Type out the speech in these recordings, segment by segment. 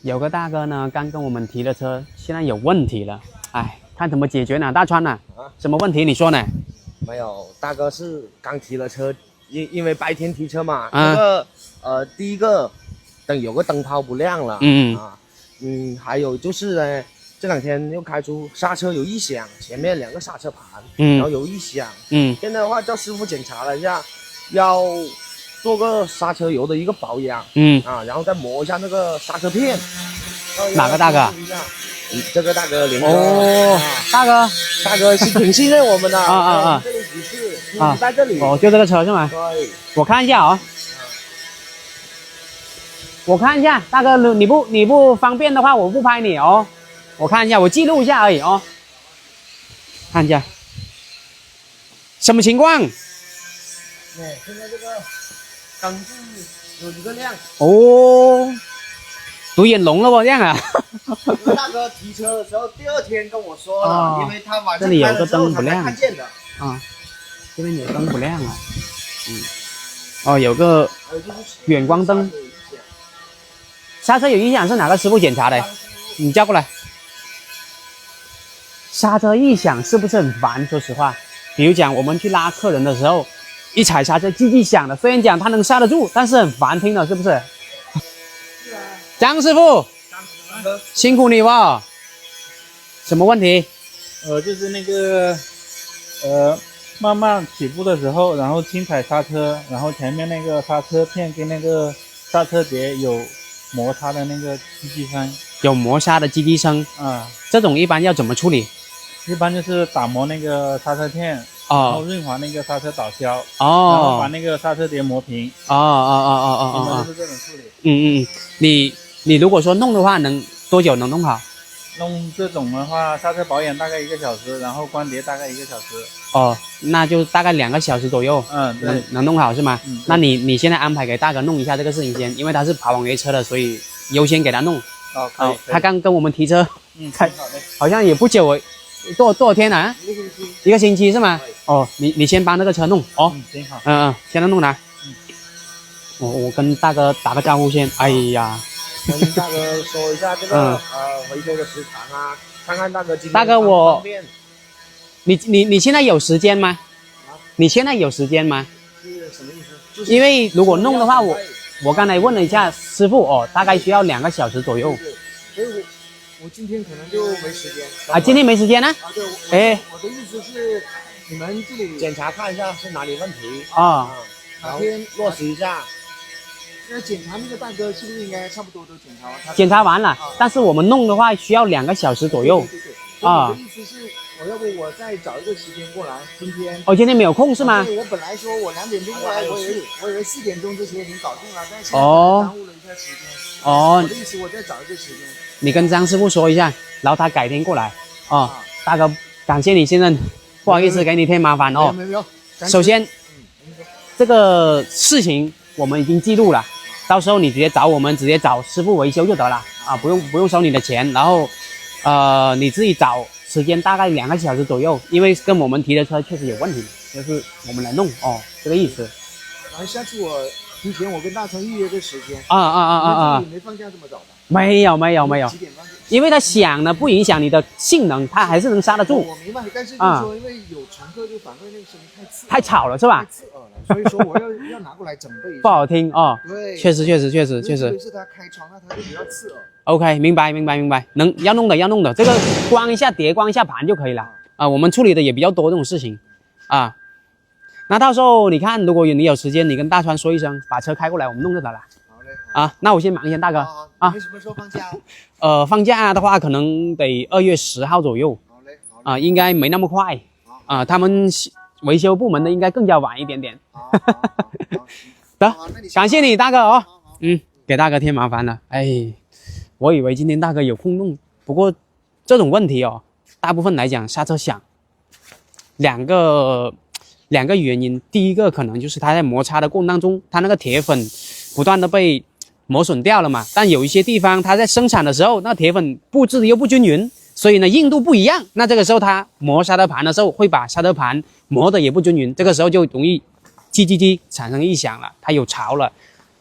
有个大哥呢，刚跟我们提了车，现在有问题了，哎，看怎么解决呢？大川呢？什么问题？你说呢？没有，大哥是刚提了车，因为白天提车嘛，那个第一个有个灯泡不亮了，还有就是呢，这两天又开出刹车有异响，前面2个刹车盘，然后有异响，现在的话叫师傅检查了一下，要做个刹车油的一个保养，然后再磨一下那个刹车片。哪个大哥？这个大哥连哦，大哥是挺信任我们的这里指示你在这里哦，就这个车是吗？对，我看一下啊，我看一下，大哥，你不方便的话，我不拍你哦，我看一下，我记录一下而已哦，看一下什么情况？对，现在这个灯是有一个亮哦，独眼龙了不这样啊？大哥提车的时候，第2天跟我说了，因为他晚上这里有个灯不亮，看见的啊，这边有灯不亮啊，哦，有个远光灯。刹车有异响是哪个师傅检查的？你叫过来。刹车异响是不是很烦？说实话，比如讲我们去拉客人的时候，一踩刹车叽叽响的，虽然讲他能刹得住，但是很烦听的，是不是？是啊。张师傅，辛苦你了。什么问题？就是那个慢慢起步的时候，然后轻踩刹车，然后前面那个刹车片跟那个刹车碟有摩擦的那个叽叽声，有摩擦的叽叽声啊，这种一般要怎么处理？一般就是打磨那个刹车片，然后润滑那个刹车导销，然后把那个刹车碟磨平。一般就是这种处理。你如果说弄的话，能多久能弄好？弄这种的话，刹车保养大概1个小时，然后关碟大概1个小时。哦，那就大概2个小时左右。对，能弄好是吗？那你现在安排给大哥弄一下这个事情先，因为他是跑网约车的，所以优先给他弄。可以。他刚跟我们提车，好的，好像也不久，多少天啊？1个星期是吗？哦，你先帮那个车弄哦。行好。先弄拿。我跟大哥打个招呼先。哎呀。跟大哥说一下这个维修的时长啊，看看大哥今天大哥你现在有时间吗？你现在有时间吗？是什么意思？因为如果弄的话，我刚才问了一下师傅哦，大概需要2个小时左右。所以我今天可能就没时间啊，今天没时间呢？对，我的意思是你们这里检查看一下是哪里问题哪天落实一下。那检查那个大哥是不是应该差不多都检查完？检查完了，但是我们弄的话需要2个小时左右。我的意思是，要不我再找一个时间过来。今天今天没有空是吗？我本来说我2点钟过来，我以为4点钟之前已经搞定了，但是耽误了一下时间。我的意思我再找一个时间。你跟张师傅说一下，然后他改天过来。大哥，感谢你信任，不好意思给你添麻烦哦。没有。首先，这个事情我们已经记录了。到时候你直接找我们，直接找师傅维修就得了啊，不用收你的钱。然后，你自己找时间大概2个小时左右，因为跟我们提的车确实有问题，就是我们来弄这个意思。下次我提前跟大川预约个时间。你没放假这么早吧？没有，几点放假？因为它响呢，不影响你的性能，它还是能刹得住。我明白，但是就是说，因为有乘客就反馈那个声音太吵了，是吧？太刺耳了，所以说我要拿过来整备一下。不好听哦。对，确实。特别是他开窗，那他就比较刺耳。OK， 明白。要弄的，这个关一下碟，关一下盘就可以了啊。我们处理的也比较多这种事情啊。那到时候你看，如果你有时间，你跟大川说一声，把车开过来，我们弄就得了。好嘞。那我先忙一下，大哥你什么时候放假？放假的话，可能得2月10号左右。好嘞。应该没那么快他们维修部门的应该更加晚一点点。得，感谢你大哥哦。给大哥添麻烦了。哎，我以为今天大哥有空弄，不过这种问题大部分来讲刹车响，两个原因。第一个可能就是它在摩擦的过程当中，它那个铁粉不断的被磨损掉了嘛。但有一些地方它在生产的时候，那铁粉布置的又不均匀，所以呢硬度不一样。那这个时候它磨刹车盘的时候，会把刹车盘磨的也不均匀，这个时候就容易叽叽叽产生异响了，它有潮了。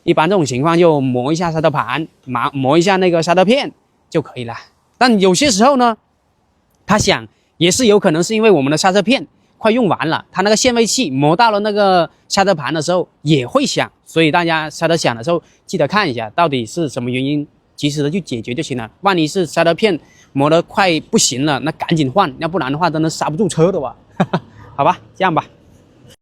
一般这种情况就磨一下刹车盘，磨一下那个刹车片就可以了。但有些时候呢，它响也是有可能是因为我们的刹车片快用完了，它那个限位器磨到了那个刹车盘的时候也会响，所以大家刹车响的时候记得看一下到底是什么原因，及时的去解决就行了。万一是刹车片磨得快不行了，那赶紧换，要不然的话真的刹不住车的哇。好吧，这样吧。